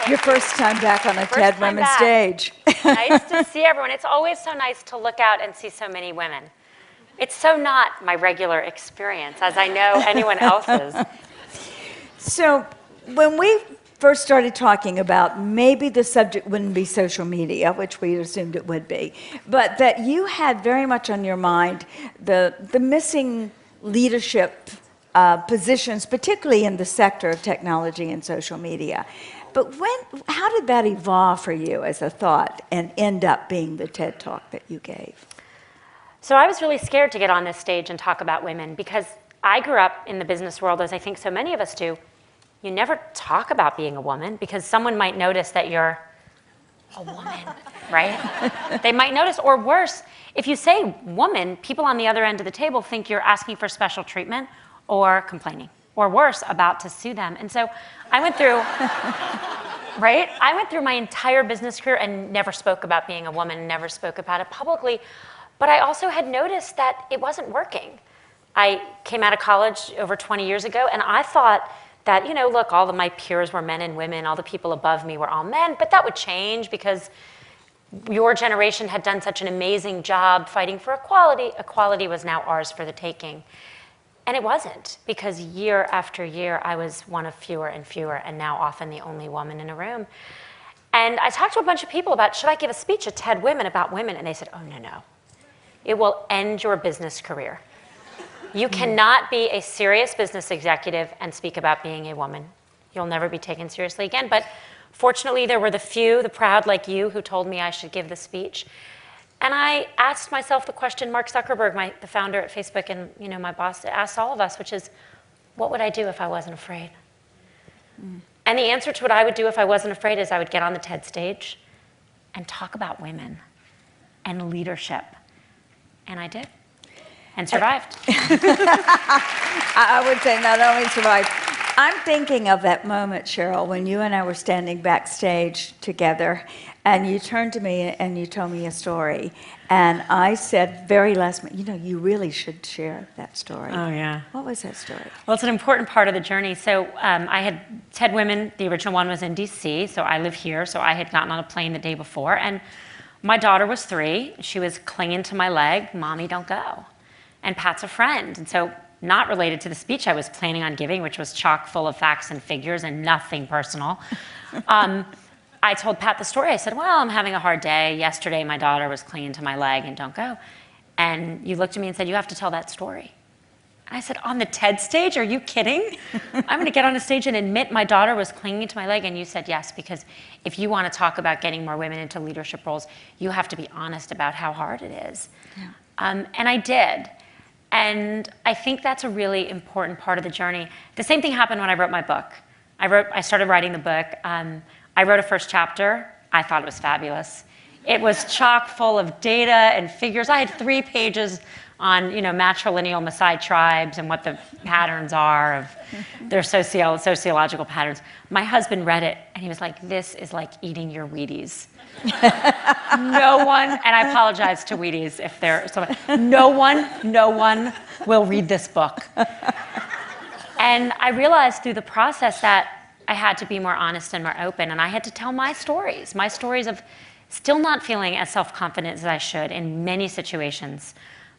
Your first time back on a TED Women's stage. Nice to see everyone. It's always so nice to look out and see so many women. It's so not my regular experience, as I know anyone else's. So when we first started talking about maybe the subject wouldn't be social media, which we assumed it would be, but that you had very much on your mind the missing leadership positions, particularly in the sector of technology and social media. But how did that evolve for you as a thought and end up being the TED Talk that you gave? So I was really scared to get on this stage and talk about women because I grew up in the business world, as I think so many of us do. You never talk about being a woman because someone might notice that you're a woman, right? They might notice, or worse, if you say woman, people on the other end of the table think you're asking for special treatment or complaining, or worse, about to sue them. And so I went through, right? I went through my entire business career and never spoke about being a woman, never spoke about it publicly. But I also had noticed that it wasn't working. I came out of college over 20 years ago, and I thought that, you know, look, all of my peers were men and women, all the people above me were all men, but that would change because your generation had done such an amazing job fighting for equality. Equality was now ours for the taking. And it wasn't, because year after year, I was one of fewer and fewer, and now often the only woman in a room. And I talked to a bunch of people about, should I give a speech at TED Women about women? And they said, oh, no. It will end your business career. You cannot be a serious business executive and speak about being a woman. You'll never be taken seriously again. But fortunately, there were the few, the proud like you, who told me I should give the speech. And I asked myself the question Mark Zuckerberg, the founder at Facebook, and my boss asked all of us, which is, what would I do if I wasn't afraid? And the answer to what I would do if I wasn't afraid is I would get on the TED stage and talk about women and leadership. And I did. And survived. I would say not only survived. I'm thinking of that moment, Sheryl, when you and I were standing backstage together, and you turned to me and you told me a story. And I said very last minute, you really should share that story. Oh, yeah. What was that story? Well, it's an important part of the journey. So I had TED Women, the original one was in DC, so I live here. So I had gotten on a plane the day before, and my daughter was 3. She was clinging to my leg, Mommy, don't go. And Pat's a friend. And so, not related to the speech I was planning on giving, which was chock full of facts and figures and nothing personal. I told Pat the story. I said, well, I'm having a hard day. Yesterday, my daughter was clinging to my leg and don't go. And you looked at me and said, you have to tell that story. And I said, on the TED stage? Are you kidding? I'm going to get on a stage and admit my daughter was clinging to my leg. And you said, yes, because if you want to talk about getting more women into leadership roles, you have to be honest about how hard it is. Yeah. And I did. And I think that's a really important part of the journey. The same thing happened when I wrote my book. I started writing the book. I wrote a first chapter. I thought it was fabulous. It was chock full of data and figures. I had 3 pages on matrilineal Maasai tribes and what the patterns are of their sociological patterns. My husband read it, and he was like, this is like eating your Wheaties. No one, and I apologize to Wheaties if they're someone, no one will read this book. And I realized through the process that I had to be more honest and more open, and I had to tell my stories of still not feeling as self-confident as I should in many situations.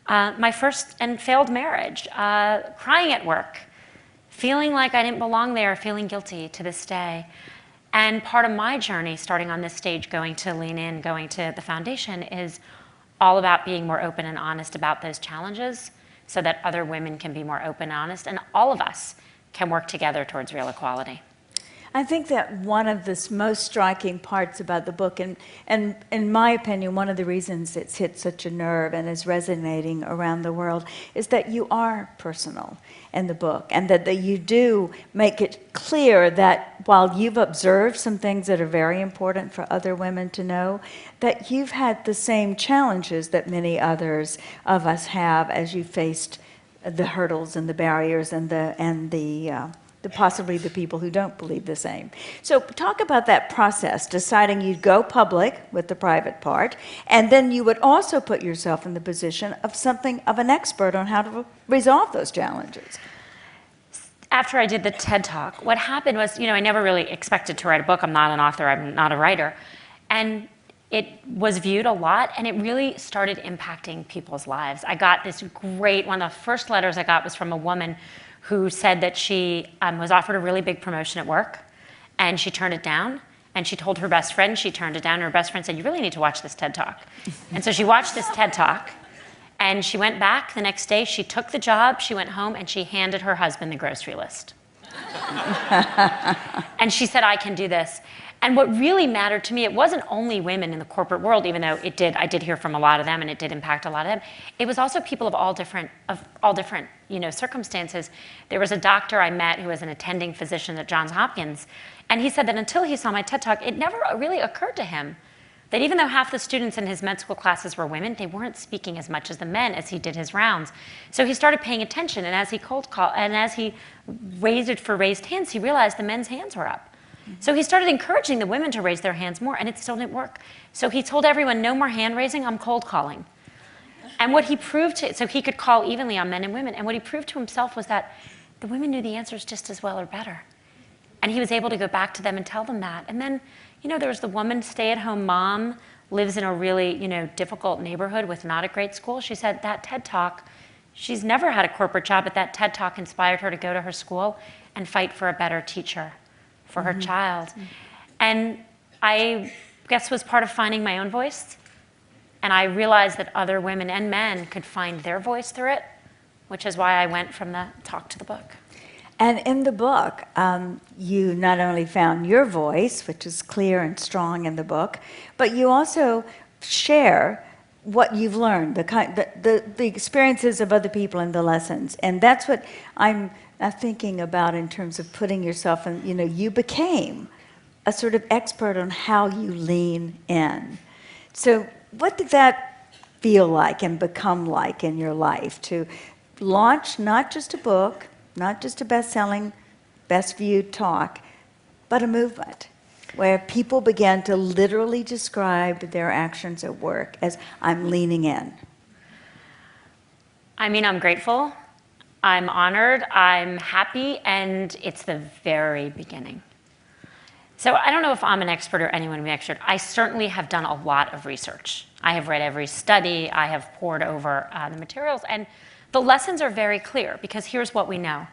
My first and failed marriage, crying at work, feeling like I didn't belong there, feeling guilty to this day. And part of my journey, starting on this stage, going to Lean In, going to the foundation, is all about being more open and honest about those challenges so that other women can be more open and honest, and all of us can work together towards real equality. I think that one of the most striking parts about the book, and in my opinion, one of the reasons it's hit such a nerve and is resonating around the world, is that you are personal in the book, and that you do make it clear that while you've observed some things that are very important for other women to know, that you've had the same challenges that many others of us have as you faced the hurdles and the barriers and possibly the people who don't believe the same. So talk about that process, deciding you'd go public with the private part, and then you would also put yourself in the position of something of an expert on how to resolve those challenges. after I did the TED Talk, what happened was, I never really expected to write a book. I'm not an author, I'm not a writer. And it was viewed a lot, and it really started impacting people's lives. I got this one of the first letters I got was from a woman who said that she was offered a really big promotion at work, and she turned it down. And she told her best friend she turned it down. And her best friend said, you really need to watch this TED Talk. And so she watched this TED Talk, and she went back the next day. She took the job, she went home, and she handed her husband the grocery list. And she said, I can do this. And what really mattered to me, it wasn't only women in the corporate world, even though I did hear from a lot of them, and it did impact a lot of them. It was also people of all different circumstances. There was a doctor I met who was an attending physician at Johns Hopkins, and he said that until he saw my TED Talk, it never really occurred to him that even though half the students in his med school classes were women, they weren't speaking as much as the men as he did his rounds. So he started paying attention, and as he cold called, and as he waited for raised hands, he realized the men's hands were up. So he started encouraging the women to raise their hands more, and it still didn't work. So he told everyone, no more hand raising, I'm cold calling. And what he proved so he could call evenly on men and women, and what he proved to himself was that the women knew the answers just as well or better. And he was able to go back to them and tell them that. And then, there was the woman, stay-at-home mom, lives in a really, difficult neighborhood with not a great school. She said that TED Talk, she's never had a corporate job, but that TED Talk inspired her to go to her school and fight for a better teacher for her child. And I guess was part of finding my own voice. And I realized that other women and men could find their voice through it, which is why I went from the talk to the book. And in the book, you not only found your voice, which is clear and strong in the book, but you also share what you've learned, the experiences of other people and the lessons. And that's what I'm thinking about in terms of putting yourself in, you became a sort of expert on how you lean in. So what did that feel like and become like in your life to launch not just a book, not just a best-selling, best-viewed talk, but a movement where people began to literally describe their actions at work as, I'm leaning in? I mean, I'm grateful, I'm honored, I'm happy, and it's the very beginning. So I don't know if I'm an expert or anyone an expert. I certainly have done a lot of research. I have read every study, I have pored over the materials, and the lessons are very clear, because here's what we know.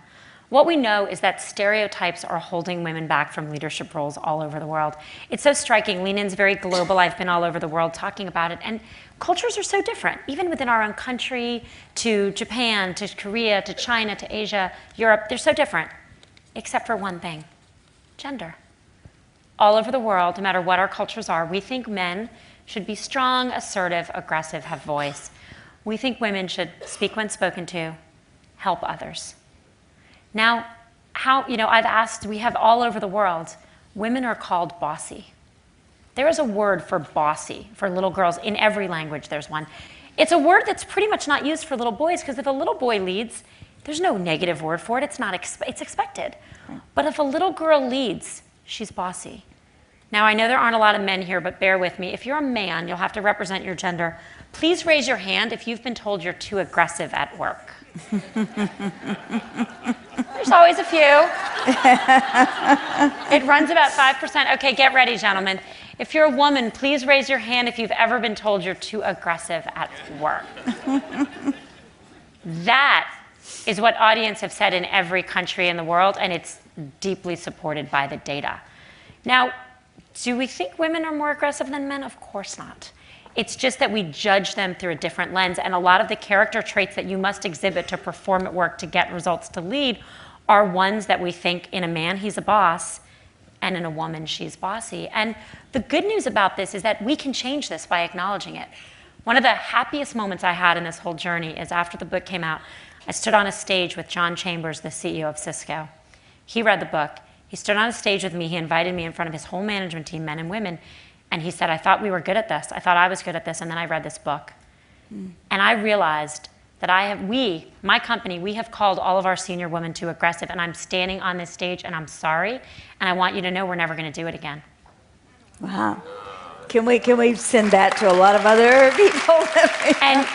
What we know is that stereotypes are holding women back from leadership roles all over the world. It's so striking. Lean In's very global. I've been all over the world talking about it. And cultures are so different, even within our own country, to Japan, to Korea, to China, to Asia, Europe. They're so different, except for one thing: gender. All over the world, no matter what our cultures are, we think men should be strong, assertive, aggressive, have voice. We think women should speak when spoken to, help others. Now, I've asked, we have all over the world, women are called bossy. There is a word for bossy for little girls. In every language, there's one. It's a word that's pretty much not used for little boys, because if a little boy leads, there's no negative word for it. It's expected. But if a little girl leads, she's bossy. Now, I know there aren't a lot of men here, but bear with me. If you're a man, you'll have to represent your gender. Please raise your hand if you've been told you're too aggressive at work. There's always a few. It runs about 5%. Okay, get ready, gentlemen. If you're a woman, please raise your hand if you've ever been told you're too aggressive at work. That is what audience have said in every country in the world, and it's deeply supported by the data. Now, do we think women are more aggressive than men? Of course not. It's just that we judge them through a different lens, and a lot of the character traits that you must exhibit to perform at work to get results to lead are ones that we think in a man, he's a boss, and in a woman, she's bossy. And the good news about this is that we can change this by acknowledging it. One of the happiest moments I had in this whole journey is after the book came out, I stood on a stage with John Chambers, the CEO of Cisco. He read the book. He stood on a stage with me. He invited me in front of his whole management team, men and women, and he said, I thought we were good at this. I thought I was good at this, and then I read this book. And I realized that my company, we have called all of our senior women too aggressive, and I'm standing on this stage, and I'm sorry, and I want you to know we're never going to do it again. Wow. Can we send that to a lot of other people? And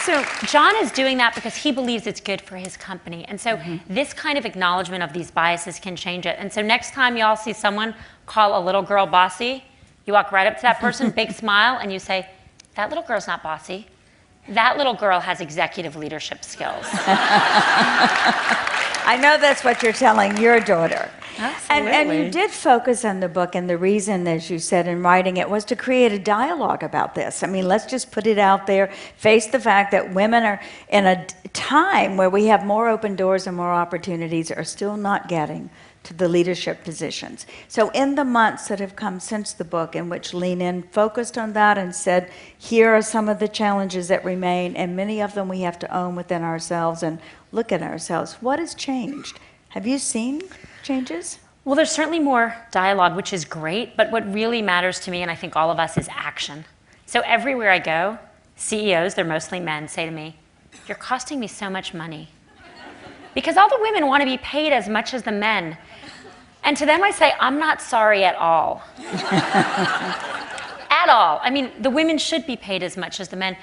So John is doing that because he believes it's good for his company. And so this kind of acknowledgement of these biases can change it. And so next time y'all see someone call a little girl bossy, you walk right up to that person, big smile, and you say, that little girl's not bossy. That little girl has executive leadership skills. I know that's what you're telling your daughter. Absolutely. And you did focus on the book, and the reason, as you said in writing it, was to create a dialogue about this. I mean, let's just put it out there, face the fact that women are in a time where we have more open doors and more opportunities are still not getting to the leadership positions. So in the months that have come since the book, in which Lean In focused on that and said, here are some of the challenges that remain, and many of them we have to own within ourselves and look at ourselves. What has changed? Have you seen changes? Well, there's certainly more dialogue, which is great, but what really matters to me, and I think all of us, is action. So everywhere I go, CEOs, they're mostly men, say to me, you're costing me so much money. Because all the women want to be paid as much as the men. And to them I say, I'm not sorry at all. At all. I mean, the women should be paid as much as the men.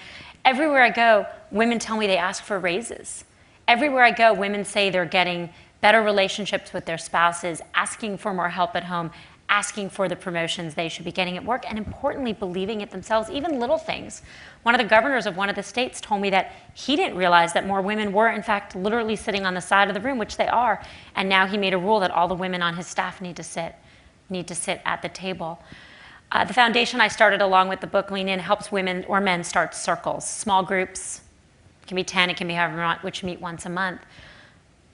Everywhere I go, women tell me they ask for raises. Everywhere I go, women say they're getting better relationships with their spouses, asking for more help at home, asking for the promotions they should be getting at work, and importantly, believing it themselves, even little things. One of the governors of one of the states told me that he didn't realize that more women were, in fact, literally sitting on the side of the room, which they are, and now he made a rule that all the women on his staff need to sit at the table. The foundation I started along with the book Lean In helps women or men start circles, small groups. It can be 10, it can be however you want, which meet once a month.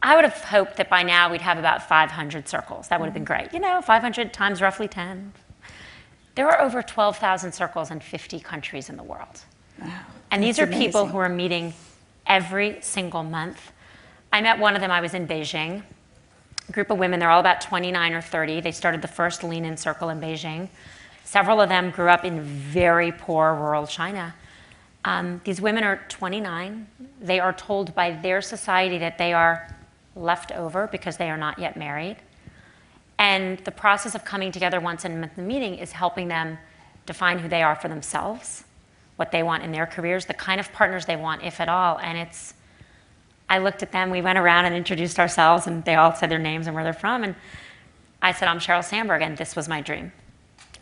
I would have hoped that by now we'd have about 500 circles. That would have been great. 500 times roughly 10. There are over 12,000 circles in 50 countries in the world. Wow, and these are amazing. people who are meeting every single month. I met one of them, I was in Beijing. A group of women, they're all about 29 or 30. They started the first Lean In circle in Beijing. Several of them grew up in very poor rural China. These women are 29. They are told by their society that they are left over because they are not yet married. And the process of coming together once a month in the meeting is helping them define who they are for themselves, what they want in their careers, the kind of partners they want, if at all. And I looked at them, we went around and introduced ourselves, and they all said their names and where they're from. And I said, I'm Sheryl Sandberg, and this was my dream.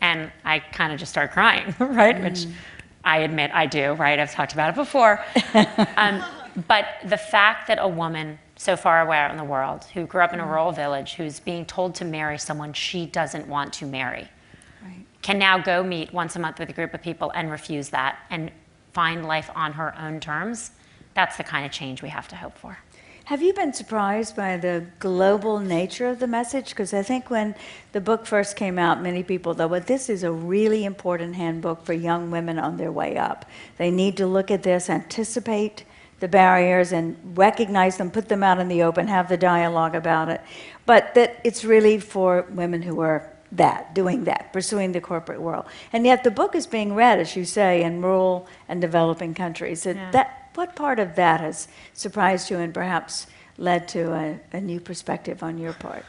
And I kind of just started crying, right? Which I admit I do, right? I've talked about it before. But the fact that a woman so far away out in the world, who grew up in a rural village, who's being told to marry someone she doesn't want to marry, can now go meet once a month with a group of people and refuse that and find life on her own terms, that's the kind of change we have to hope for. Have you been surprised by the global nature of the message? Because I think when the book first came out, many people thought, well, this is a really important handbook for young women on their way up. They need to look at this, anticipate the barriers and recognize them, put them out in the open, have the dialogue about it. But that it's really for women who are doing that, pursuing the corporate world. And yet the book is being read, as you say, in rural and developing countries. What part of that has surprised you and perhaps led to a new perspective on your part?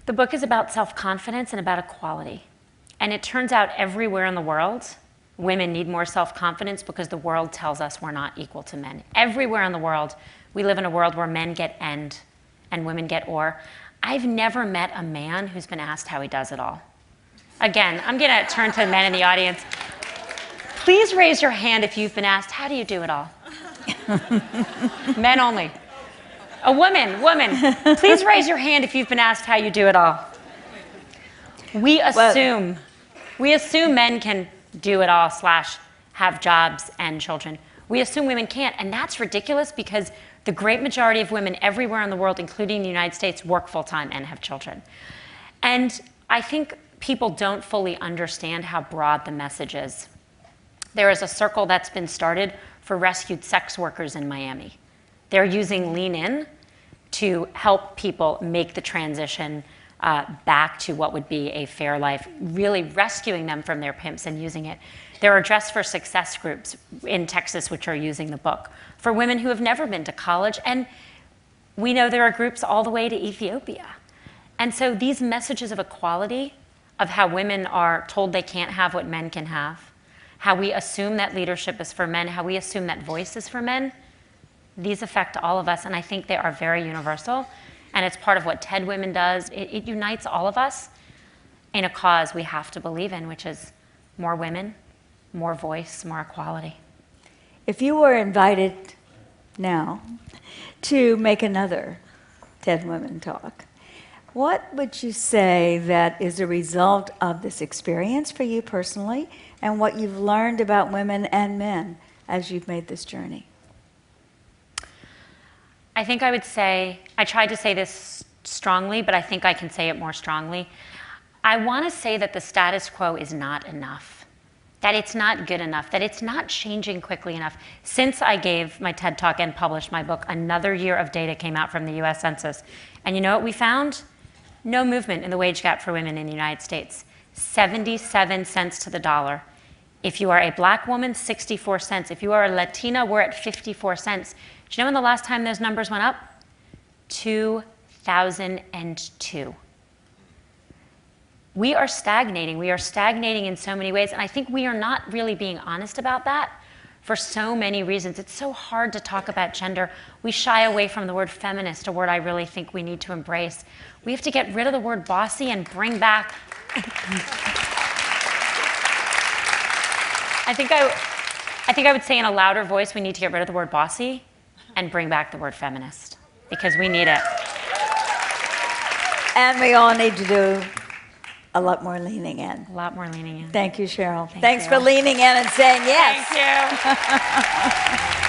The book is about self-confidence and about equality. And it turns out everywhere in the world, women need more self-confidence because the world tells us we're not equal to men. Everywhere in the world, we live in a world where men get and women get or. I've never met a man who's been asked how he does it all. Again, I'm going to turn to the men in the audience. Please raise your hand if you've been asked, how do you do it all? Men only. A woman, please raise your hand if you've been asked how you do it all. We assume men can do it all / have jobs and children. We assume women can't, and that's ridiculous because the great majority of women everywhere in the world, including the United States, work full-time and have children. And I think people don't fully understand how broad the message is. There is a circle that's been started for rescued sex workers in Miami. They're using Lean In to help people make the transition back to what would be a fair life, really rescuing them from their pimps and using it. There are Dress for Success groups in Texas which are using the book for women who have never been to college. And we know there are groups all the way to Ethiopia. And so these messages of equality, of how women are told they can't have what men can have, how we assume that leadership is for men, how we assume that voice is for men, these affect all of us, and I think they are very universal. And it's part of what TED Women does. It unites all of us in a cause we have to believe in, which is more women, more voice, more equality. If you were invited now to make another TED Women talk, what would you say that is a result of this experience for you personally and what you've learned about women and men as you've made this journey? I think I would say, I tried to say this strongly, but I think I can say it more strongly. I want to say that the status quo is not enough, that it's not good enough, that it's not changing quickly enough. Since I gave my TED Talk and published my book, another year of data came out from the US Census. And you know what we found? No movement in the wage gap for women in the United States. 77 cents to the dollar. If you are a black woman, 64 cents. If you are a Latina, we're at 54 cents. Do you know when the last time those numbers went up? 2002. We are stagnating. We are stagnating in so many ways, and I think we are not really being honest about that for so many reasons. It's so hard to talk about gender. We shy away from the word feminist, a word I really think we need to embrace. We have to get rid of the word bossy and bring back... I think I would say in a louder voice, we need to get rid of the word bossy and bring back the word feminist, because we need it. And we all need to do a lot more leaning in. A lot more leaning in. Thank you, Sheryl. Thanks Thanks for leaning in and saying yes. Thank you.